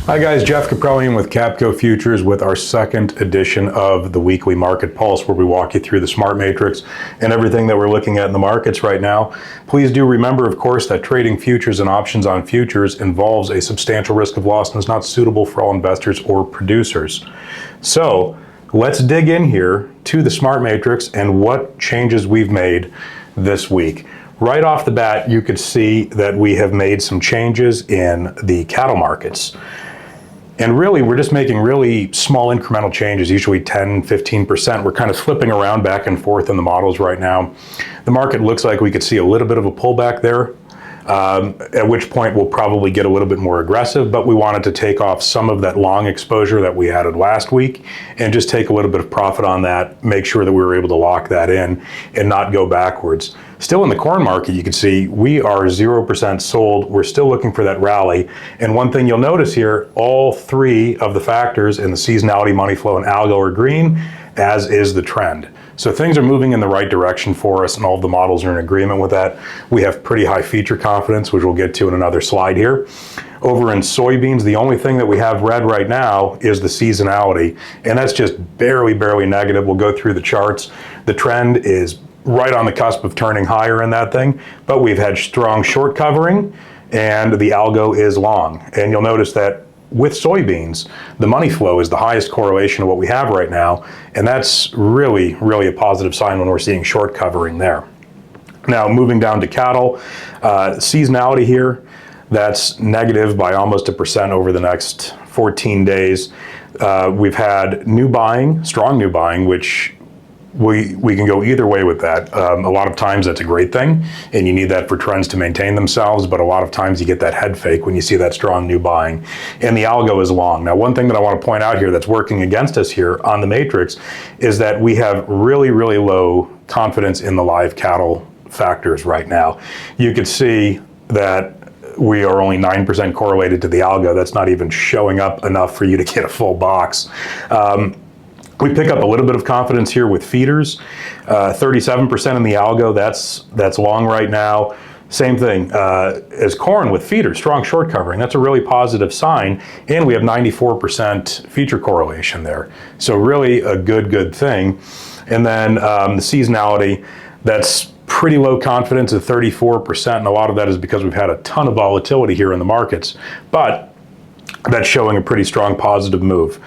Hi guys, Jeff Caprellian with Kapco Futures with our second edition of the weekly market pulse, where we walk you through the smart matrix and everything that we're looking at in the markets right now. Please do remember, of course, that trading futures and options on futures involves a substantial risk of loss and is not suitable for all investors or producers. So let's dig in here to the smart matrix and what changes we've made this week. Right off the bat, you could see that we have made some changes in the cattle markets. And really, we're just making really small incremental changes, usually 10, 15%. We're kind of flipping around back and forth in the models right now. The market looks like we could see a little bit of a pullback there, at which point we'll probably get a little bit more aggressive, but we wanted to take off some of that long exposure that we added last week and just take a little bit of profit on that, make sure that we were able to lock that in and not go backwards. Still in the corn market, you can see we are 0% sold. We're still looking for that rally. And one thing you'll notice here, all three of the factors in the seasonality, money flow, and algo are green, as is the trend. So things are moving in the right direction for us, and all of the models are in agreement with that. We have pretty high feature confidence, which we'll get to in another slide here. Over in soybeans, the only thing that we have red right now is the seasonality, and that's just barely negative. We'll go through the charts. The trend is right on the cusp of turning higher in that thing, but we've had strong short covering and the algo is long. And you'll notice that with soybeans, the money flow is the highest correlation of what we have right now, and that's really a positive sign when we're seeing short covering there. Now moving down to cattle, seasonality here, that's negative by almost 1% over the next 14 days. We've had new buying, strong new buying, which we can go either way with that. A lot of times that's a great thing, and you need that for trends to maintain themselves, but a lot of times you get that head fake when you see that strong new buying. And the algo is long. Now, one thing that I want to point out here that's working against us here on the matrix is that we have really low confidence in the live cattle factors right now. You could see that we are only 9% correlated to the algo. That's not even showing up enough for you to get a full box. We pick up a little bit of confidence here with feeders, 37% in the algo, that's long right now. Same thing as corn with feeders, strong short covering. That's a really positive sign, and we have 94% feature correlation there. So really a good thing. And then the seasonality, that's pretty low confidence at 34%, and a lot of that is because we've had a ton of volatility here in the markets, but that's showing a pretty strong positive move.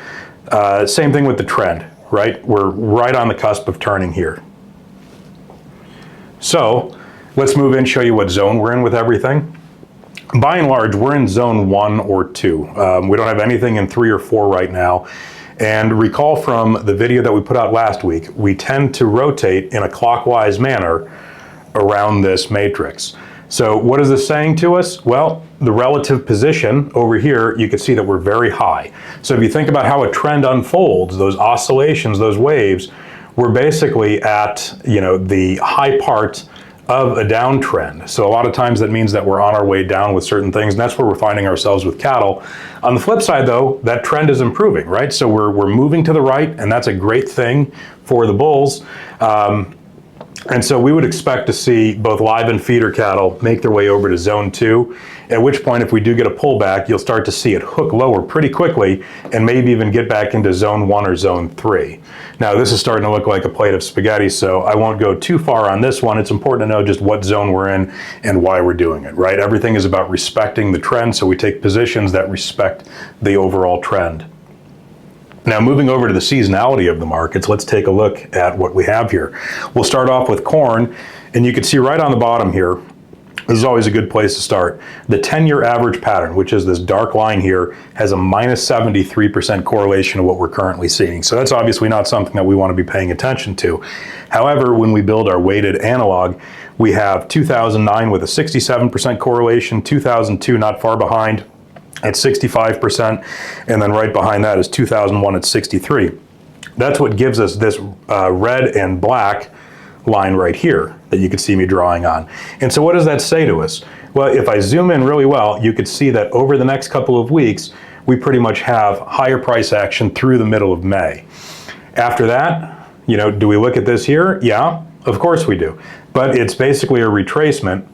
Same thing with the trend, right? We're right on the cusp of turning here. So let's move in, show you what zone we're in with everything. By and large, we're in zone 1 or 2. We don't have anything in 3 or 4 right now. And recall from the video that we put out last week, we tend to rotate in a clockwise manner around this matrix. So what is this saying to us? Well, the relative position over here, you can see that we're very high. So if you think about how a trend unfolds, those oscillations, those waves, we're basically at, the high part of a downtrend. So a lot of times that means that we're on our way down with certain things, and that's where we're finding ourselves with cattle. On the flip side though, that trend is improving, right? So we're moving to the right, and that's a great thing for the bulls. And so we would expect to see both live and feeder cattle make their way over to zone 2, at which point if we do get a pullback, you'll start to see it hook lower pretty quickly and maybe even get back into zone 1 or zone 3. Now this is starting to look like a plate of spaghetti, so I won't go too far on this one. It's important to know just what zone we're in and why we're doing it, right? Everything is about respecting the trend, so we take positions that respect the overall trend. Now moving over to the seasonality of the markets, let's take a look at what we have here. We'll start off with corn, and you can see right on the bottom here, this is always a good place to start. The 10-year average pattern, which is this dark line here, has a minus 73% correlation to what we're currently seeing. So that's obviously not something that we want to be paying attention to. However, when we build our weighted analog, we have 2009 with a 67% correlation, 2002 not far behind at 65%, and then right behind that is 2001 at 63. That's what gives us this red and black line right here that you can see me drawing on. And so what does that say to us? Well, if I zoom in really well, you could see that over the next couple of weeks, we pretty much have higher price action through the middle of May. After that, do we look at this here? Yeah, of course we do. But it's basically a retracement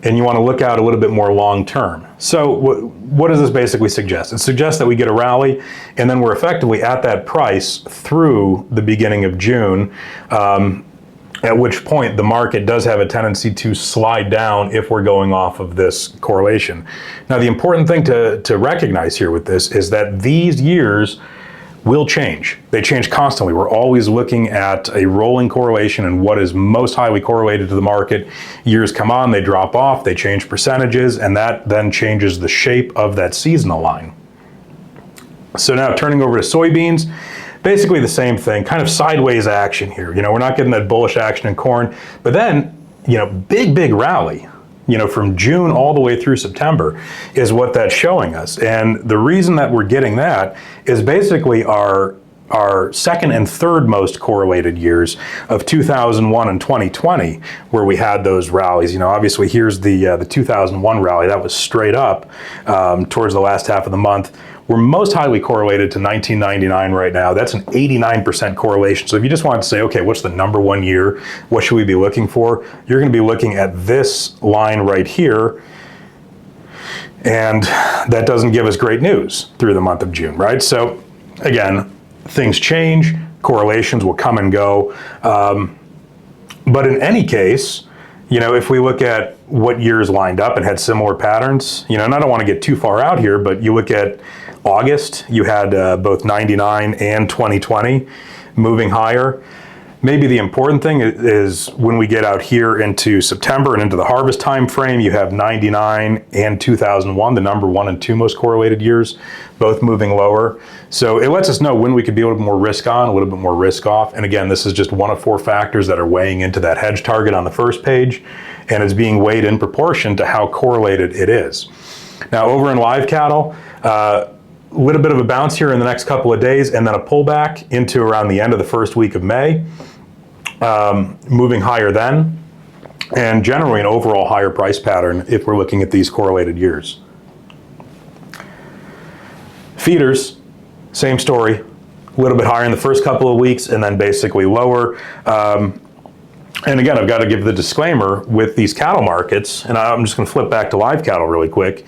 and you want to look out a little bit more long term. So what does this basically suggest? It suggests that we get a rally, and then we're effectively at that price through the beginning of June, at which point the market does have a tendency to slide down if we're going off of this correlation. Now, the important thing to recognize here with this is that these years will change. They change constantly. We're always looking at a rolling correlation and what is most highly correlated to the market. Years come on, they drop off, they change percentages, and that then changes the shape of that seasonal line. So now turning over to soybeans, basically the same thing, kind of sideways action here. We're not getting that bullish action in corn, but then, big rally. From June all the way through September is what that's showing us. And the reason that we're getting that is basically our second and third most correlated years of 2001 and 2020, where we had those rallies. Obviously here's the 2001 rally that was straight up towards the last half of the month. We're most highly correlated to 1999 right now. That's an 89% correlation. So if you just wanted to say, okay, what's the number one year? What should we be looking for? You're going to be looking at this line right here. And that doesn't give us great news through the month of June, right? So again, things change, correlations will come and go. But in any case, if we look at what years lined up and had similar patterns, and I don't want to get too far out here, but you look at August, you had both 99 and 2020 moving higher. Maybe the important thing is when we get out here into September and into the harvest time frame, you have 99 and 2001, the number 1 and 2 most correlated years, both moving lower. So it lets us know when we could be a little bit more risk on, a little bit more risk off. And again, this is just one of 4 factors that are weighing into that hedge target on the first page, and it's being weighed in proportion to how correlated it is. Now over in live cattle, a little bit of a bounce here in the next couple of days, and then a pullback into around the end of the first week of May, moving higher then, and generally an overall higher price pattern if we're looking at these correlated years. Feeders, same story, a little bit higher in the first couple of weeks and then basically lower. And again, I've got to give the disclaimer with these cattle markets, and I'm just going to flip back to live cattle really quick.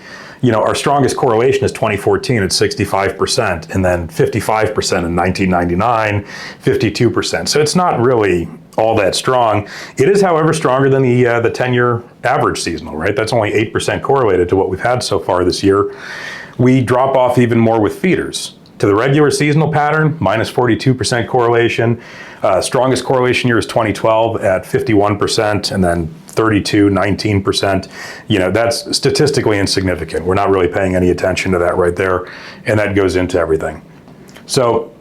Our strongest correlation is 2014 at 65%, and then 55% in 1999, 52%. So it's not really all that strong. It is, however, stronger than the 10-year average seasonal, right? That's only 8% correlated to what we've had so far this year. We drop off even more with feeders. To the regular seasonal pattern, minus 42% correlation. Strongest correlation year is 2012 at 51%, and then 32, 19%. That's statistically insignificant. We're not really paying any attention to that right there, and that goes into everything. So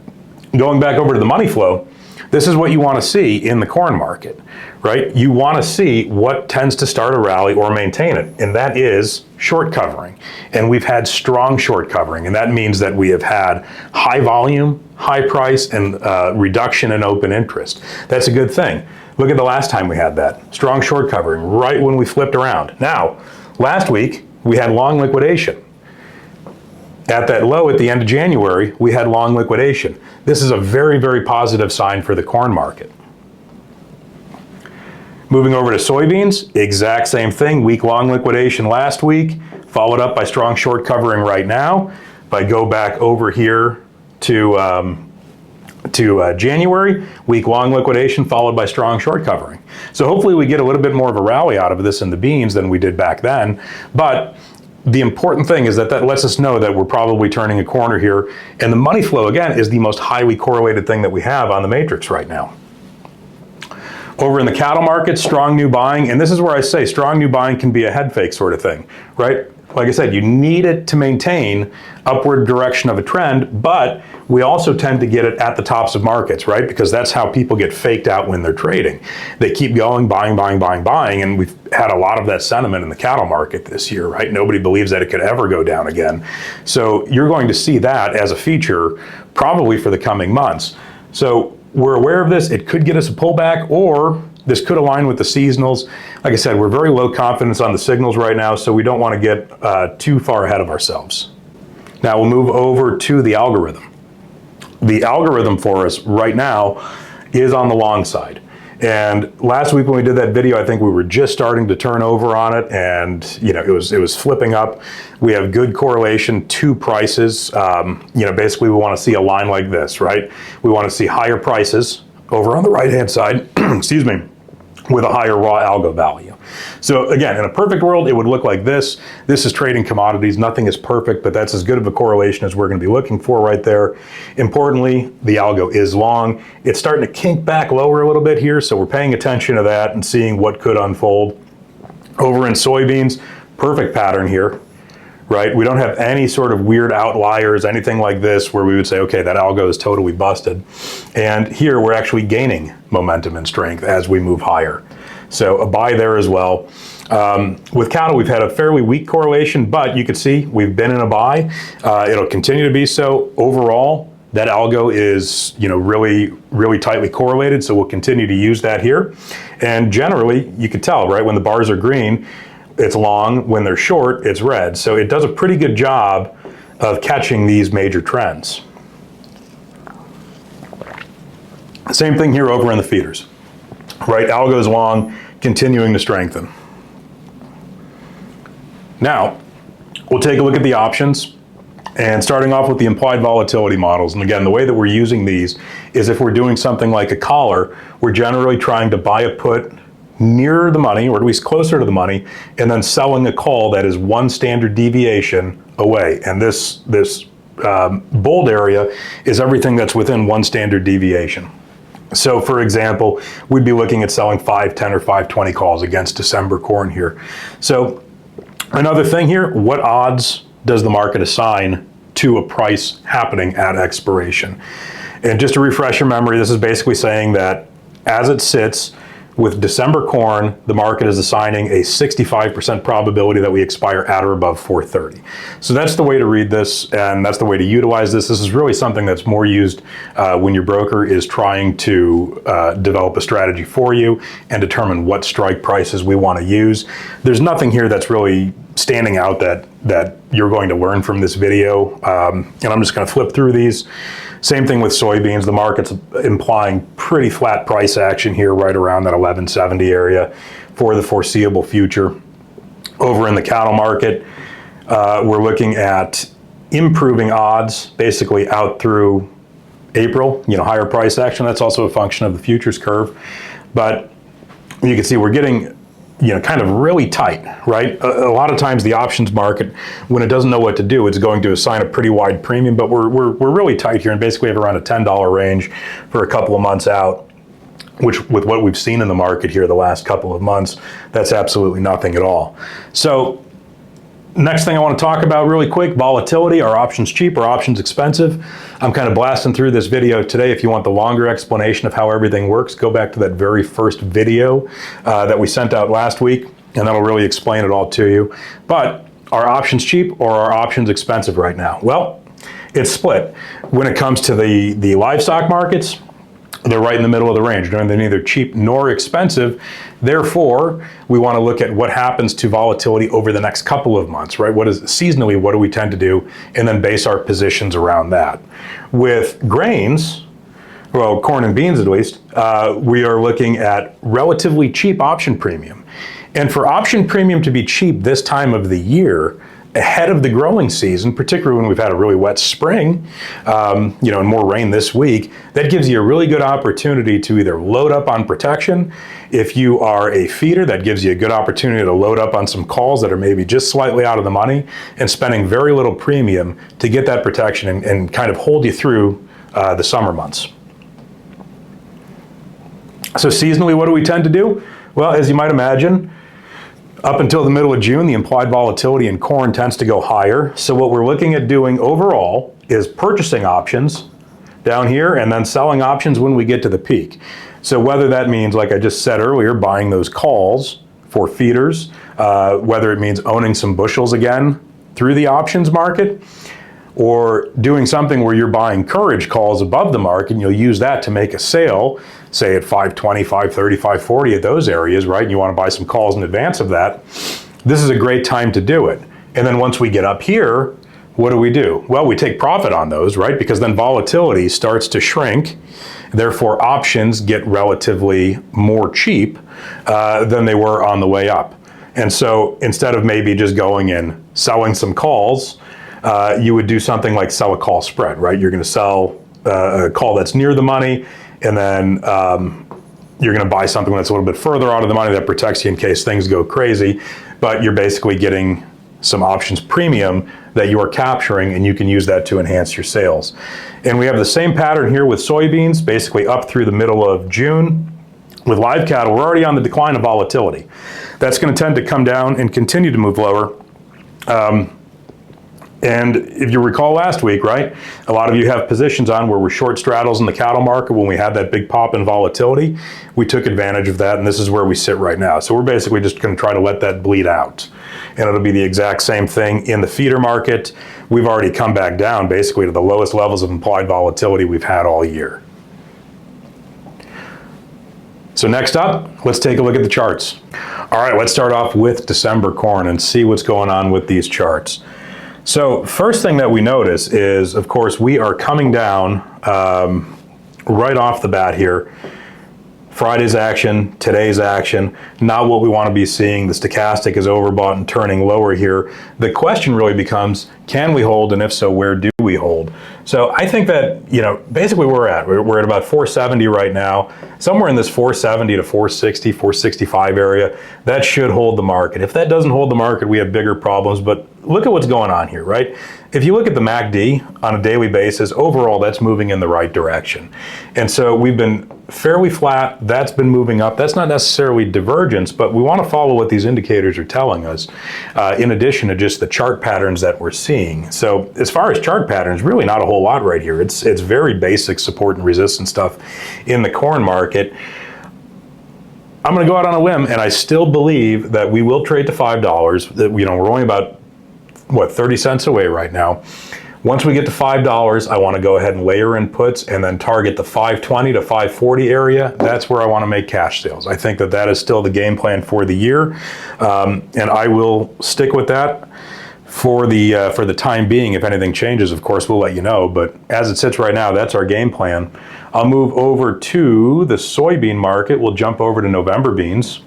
going back over to the money flow, this is what you want to see in the corn market, right? You want to see what tends to start a rally or maintain it, and that is short covering. And we've had strong short covering, and that means that we have had high volume, high price, and reduction in open interest. That's a good thing. Look at the last time we had that. Strong short covering, right when we flipped around. Now, last week, we had long liquidation. At that low at the end of January, we had long liquidation. This is a very, very positive sign for the corn market. Moving over to soybeans, exact same thing. Week long liquidation last week, followed up by strong short covering right now. If I go back over here to January, week long liquidation followed by strong short covering. So hopefully we get a little bit more of a rally out of this in the beans than we did back then. But the important thing is that lets us know that we're probably turning a corner here. And the money flow, again, is the most highly correlated thing that we have on the matrix right now. Over in the cattle market, strong new buying, and this is where I say strong new buying can be a head fake sort of thing, right? Like I said, you need it to maintain upward direction of a trend, but we also tend to get it at the tops of markets, right? Because that's how people get faked out when they're trading. They keep going, buying, and we've had a lot of that sentiment in the cattle market this year, right? Nobody believes that it could ever go down again. So you're going to see that as a feature probably for the coming months. So we're aware of this. It could get us a pullback, or this could align with the seasonals. Like I said, we're very low confidence on the signals right now, so we don't want to get too far ahead of ourselves. Now we'll move over to the algorithm. The algorithm for us right now is on the long side. And last week when we did that video, I think we were just starting to turn over on it, and you know, it was flipping up. We have good correlation to prices. You know, basically we want to see a line like this, right? We want to see higher prices over on the right-hand side, excuse me, with a higher raw algo value. So again, in a perfect world, it would look like this. This is trading commodities. Nothing is perfect, but that's as good of a correlation as we're going to be looking for right there. Importantly, the algo is long. It's starting to kink back lower a little bit here, so we're paying attention to that and seeing what could unfold. Over in soybeans, perfect pattern here, right? We don't have any sort of weird outliers, anything like this, where we would say, okay, that algo is totally busted. And here we're actually gaining momentum and strength as we move higher. So a buy there as well. With cattle, we've had a fairly weak correlation, but you can see we've been in a buy. It'll continue to be so. Overall, that algo is, you know, really tightly correlated, so we'll continue to use that here. And generally, you can tell, right, when the bars are green, it's long. When they're short, it's red. So it does a pretty good job of catching these major trends. Same thing here over in the feeders, right? Algo's long, continuing to strengthen. Now, we'll take a look at the options, and starting off with the implied volatility models. And again, the way that we're using these is if we're doing something like a collar, we're generally trying to buy a put nearer the money, or at least closer to the money, and then selling a call that is one standard deviation away. And this bold area is everything that's within one standard deviation. So for example, we'd be looking at selling 510 or 520 calls against December corn here. So another thing here, what odds does the market assign to a price happening at expiration? And just to refresh your memory, this is basically saying that as it sits with December corn, the market is assigning a 65% probability that we expire at or above 430. So that's the way to read this, and that's the way to utilize this. This is really something that's more used when your broker is trying to develop a strategy for you and determine what strike prices we want to use. There's nothing here that's really standing out that you're going to learn from this video, and I'm just going to flip through these. Same thing with soybeans. The market's implying pretty flat price action here, right around that 1170 area for the foreseeable future. Over in the cattle market, we're looking at improving odds basically out through April, you know, higher price action. That's also a function of the futures curve. But you can see we're getting, you know, kind of really tight, right? A lot of times the options market, when it doesn't know what to do, it's going to assign a pretty wide premium, but we're really tight here and basically have around a $10 range for a couple of months out, which with what we've seen in the market here the last couple of months, that's absolutely nothing at all. So next thing I want to talk about really quick, volatility. Are options cheap or options expensive? I'm kind of blasting through this video today. If you want the longer explanation of how everything works, go back to that very first video that we sent out last week, and that'll really explain it all to you. But are options cheap or are options expensive right now? Well, it's split. When it comes to the livestock markets, they're right in the middle of the range. They're neither cheap nor expensive. Therefore, we want to look at what happens to volatility over the next couple of months, right? Seasonally, what do we tend to do? And then base our positions around that. With grains, well, corn and beans at least, we are looking at relatively cheap option premium. And for option premium to be cheap this time of the year, ahead of the growing season, particularly when we've had a really wet spring, you know, and more rain this week, that gives you a really good opportunity to either load up on protection. If you are a feeder, that gives you a good opportunity to load up on some calls that are maybe just slightly out of the money and spending very little premium to get that protection and kind of hold you through the summer months. So seasonally, what do we tend to do? Well, as you might imagine, up until the middle of June, the implied volatility in corn tends to go higher. So what we're looking at doing overall is purchasing options down here and then selling options when we get to the peak. So whether that means, like I just said earlier, buying those calls for feeders, whether it means owning some bushels again through the options market, or doing something where you're buying courage calls above the market and you'll use that to make a sale, say at 520, 530, 540 at those areas, right? And you want to buy some calls in advance of that. This is a great time to do it. And then once we get up here, what do? Well, we take profit on those, right? Because then volatility starts to shrink. Therefore, options get relatively more cheap than they were on the way up. And so instead of maybe just going and selling some calls, you would do something like sell a call spread, right? You're going to sell a call that's near the money, and then you're going to buy something that's a little bit further out of the money that protects you in case things go crazy. But you're basically getting some options premium that you are capturing, and you can use that to enhance your sales. And we have the same pattern here with soybeans, basically up through the middle of June. With live cattle, we're already on the decline of volatility. That's going to tend to come down and continue to move lower. And if you recall last week, right, a lot of you have positions on where we're short straddles in the cattle market when we had that big pop in volatility. We took advantage of that, and this is where we sit right now. So we're basically just going to try to let that bleed out. And it'll be the exact same thing in the feeder market. We've already come back down basically to the lowest levels of implied volatility we've had all year. So next up, let's take a look at the charts. All right, let's start off with December corn and see what's going on with these charts. So first thing that we notice is, of course, we are coming down right off the bat here. Friday's action, today's action, not what we want to be seeing. The stochastic is overbought and turning lower here. The question really becomes, can we hold, and if so, where do we hold? So I think that, basically we're at about 470 right now, somewhere in this 470 to 460, 465 area. That should hold the market. If that doesn't hold the market, we have bigger problems, but look at what's going on here, right? If you look at the MACD on a daily basis, overall that's moving in the right direction. And so we've been fairly flat, that's been moving up. That's not necessarily divergence, but we want to follow what these indicators are telling us, in addition to just the chart patterns that we're seeing. So as far as chart patterns, really not a whole lot right here. It's very basic support and resistance stuff in the corn market. I'm going to go out on a limb, and I still believe that we will trade to $5. That, we're only about 30 cents away right now. Once we get to $5, I want to go ahead and layer in puts and then target the 520 to 540 area. That's where I want to make cash sales. I think that that is still the game plan for the year, and I will stick with that for the time being. If anything changes, of course, we'll let you know. But as it sits right now, that's our game plan. I'll move over to the soybean market. We'll jump over to November beans.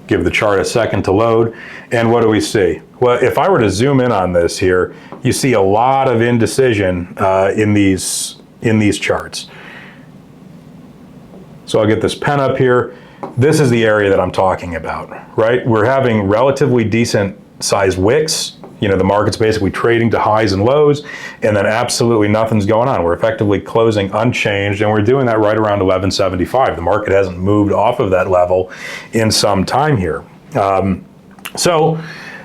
Give the chart a second to load. And what do we see? Well, if I were to zoom in on this here, you see a lot of indecision in these charts. So I'll get this pen up here. This is the area that I'm talking about, right? We're having relatively decent sized wicks. The market's basically trading to highs and lows, and then absolutely nothing's going on. We're effectively closing unchanged, and we're doing that right around 1175. The market hasn't moved off of that level in some time here. So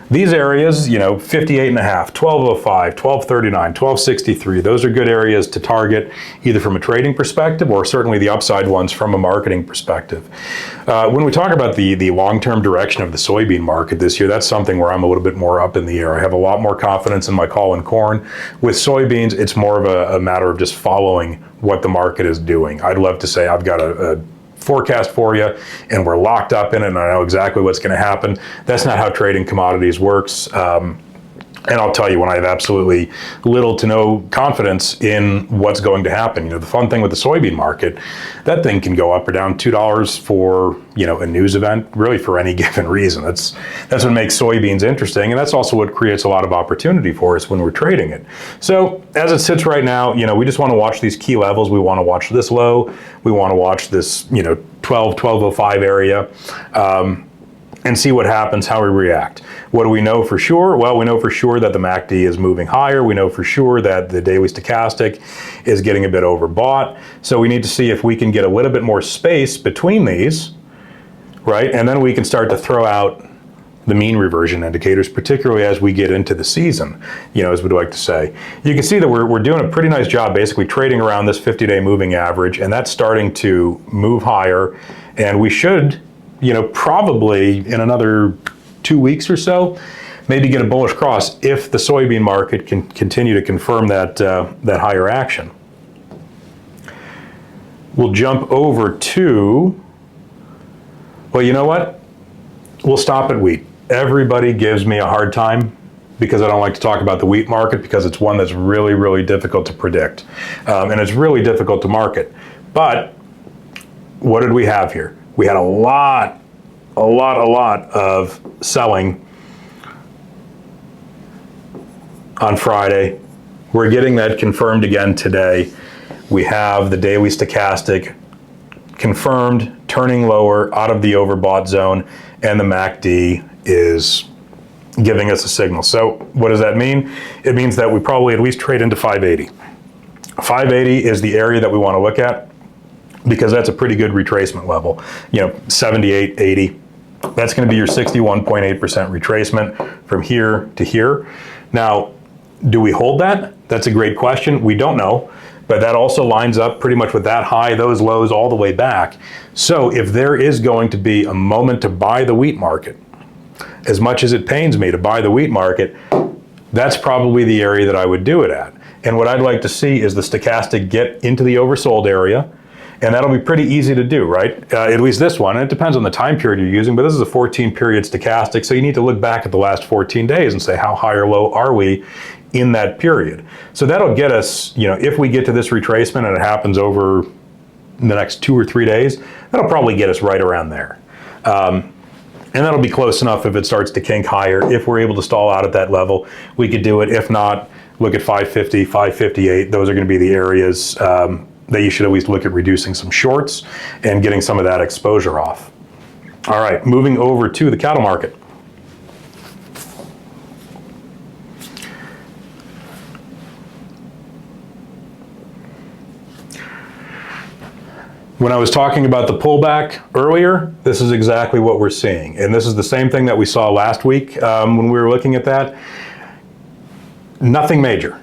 these areas, 58.5, 1205, 1239, 1263, those are good areas to target, either from a trading perspective or certainly the upside ones from a marketing perspective. When we talk about the long-term direction of the soybean market this year, that's something where I'm a little bit more up in the air. I have a lot more confidence in my call in corn. With soybeans, it's more of a matter of just following what the market is doing. I'd love to say I've got a forecast for you and we're locked up in it and I know exactly what's going to happen. That's not how trading commodities works. And I'll tell you, when I have absolutely little to no confidence in what's going to happen. The fun thing with the soybean market, that thing can go up or down $2 for, a news event, really for any given reason. That's what makes soybeans interesting, and that's also what creates a lot of opportunity for us when we're trading it. So as it sits right now, we just want to watch these key levels. We want to watch this low. We want to watch this, 1205 area. And see what happens, how we react. What do we know for sure? Well, we know for sure that the MACD is moving higher. We know for sure that the daily stochastic is getting a bit overbought. So we need to see if we can get a little bit more space between these, right? And then we can start to throw out the mean reversion indicators, particularly as we get into the season, as we'd like to say. You can see that we're doing a pretty nice job basically trading around this 50-day moving average, and that's starting to move higher. And we should, probably in another 2 weeks or so, maybe get a bullish cross if the soybean market can continue to confirm that higher action. We'll jump over to, well, you know what? We'll stop at wheat. Everybody gives me a hard time because I don't like to talk about the wheat market because it's one that's really, really difficult to predict. And it's really difficult to market. But what did we have here? We had a lot of selling on Friday. We're getting that confirmed again today. We have the daily stochastic confirmed, turning lower out of the overbought zone, and the MACD is giving us a signal. So what does that mean? It means that we probably at least trade into 580. 580 is the area that we want to look at because that's a pretty good retracement level. 78, 80. That's going to be your 61.8% retracement from here to here. Now, do we hold that? That's a great question. We don't know, but that also lines up pretty much with that high, those lows all the way back. So if there is going to be a moment to buy the wheat market, as much as it pains me to buy the wheat market, that's probably the area that I would do it at. And what I'd like to see is the stochastic get into the oversold area, and that'll be pretty easy to do, right? At least this one, and it depends on the time period you're using, but this is a 14-period stochastic, so you need to look back at the last 14 days and say how high or low are we in that period. So that'll get us, if we get to this retracement and it happens over the next 2 or 3 days, that'll probably get us right around there. And that'll be close enough if it starts to kink higher. If we're able to stall out at that level, we could do it. If not, look at 550, 558. Those are going to be the areas that you should at least look at reducing some shorts and getting some of that exposure off. All right, moving over to the cattle market. When I was talking about the pullback earlier, this is exactly what we're seeing. And this is the same thing that we saw last week when we were looking at that. Nothing major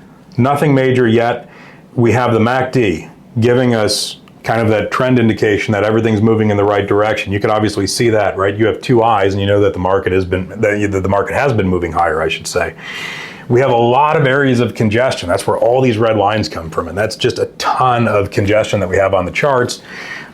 yet. We have the MACD giving us kind of that trend indication that everything's moving in the right direction. You can obviously see that, right? You have two eyes and you know that the market has been moving higher, I should say. We have a lot of areas of congestion. That's where all these red lines come from. And that's just a ton of congestion that we have on the charts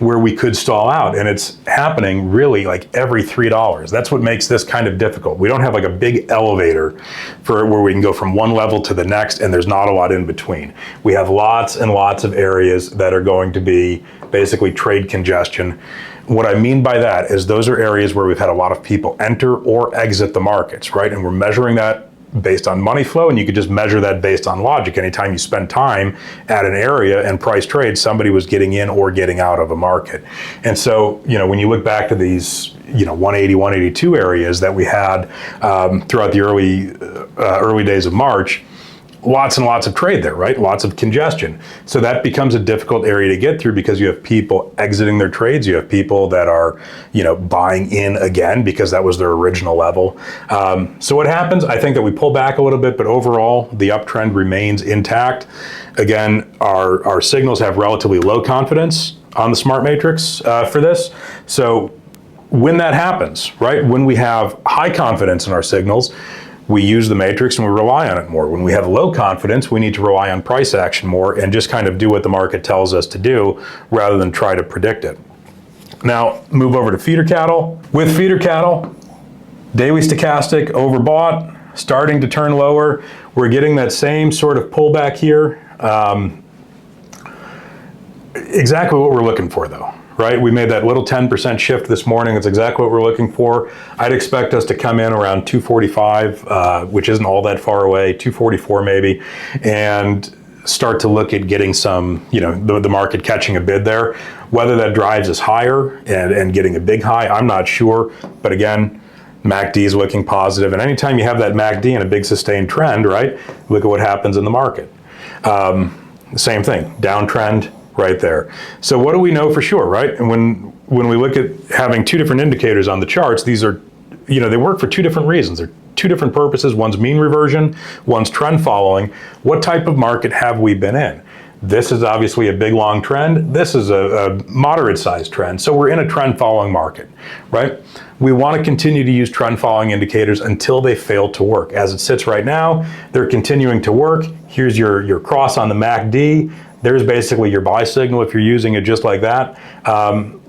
where we could stall out. And it's happening really like every $3. That's what makes this kind of difficult. We don't have like a big elevator for where we can go from one level to the next and there's not a lot in between. We have lots and lots of areas that are going to be basically trade congestion. What I mean by that is those are areas where we've had a lot of people enter or exit the markets, right? And we're measuring that based on money flow, and you could just measure that based on logic. Anytime you spend time at an area and price trade, somebody was getting in or getting out of a market. And so, when you look back to these, 180, 182 areas that we had throughout the early days of March, lots and lots of trade there, right? Lots of congestion. So that becomes a difficult area to get through because you have people exiting their trades. You have people that are, buying in again because that was their original level. So what happens? I think that we pull back a little bit, but overall the uptrend remains intact. Again, our signals have relatively low confidence on the smart matrix for this. So when that happens, right? When we have high confidence in our signals, we use the matrix and we rely on it more. When we have low confidence, we need to rely on price action more and just kind of do what the market tells us to do rather than try to predict it. Now, move over to feeder cattle. With feeder cattle, daily stochastic overbought, starting to turn lower. We're getting that same sort of pullback here. Exactly what we're looking for though. Right? We made that little 10% shift this morning. That's exactly what we're looking for. I'd expect us to come in around 245, which isn't all that far away, 244 maybe, and start to look at getting some, the market catching a bid there. Whether that drives us higher and getting a big high, I'm not sure. But again, MACD is looking positive. And anytime you have that MACD and a big sustained trend, right, look at what happens in the market. Same thing, downtrend, right there. So what do we know for sure, right? And when we look at having two different indicators on the charts, these are, they work for two different reasons. They're two different purposes. One's mean reversion, one's trend following. What type of market have we been in? This is obviously a big long trend. This is a moderate sized trend. So we're in a trend following market, right? We want to continue to use trend following indicators until they fail to work. As it sits right now, they're continuing to work. Here's your cross on the MACD. There's basically your buy signal if you're using it just like that.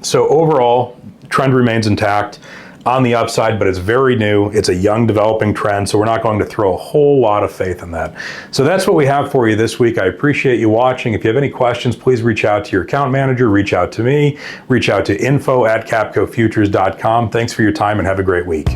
So overall, trend remains intact. on the upside, but it's very new. It's a young developing trend, so we're not going to throw a whole lot of faith in that. So that's what we have for you this week. I appreciate you watching. If you have any questions, please reach out to your account manager, reach out to me, reach out to info@kapcofutures.com. Thanks for your time and have a great week.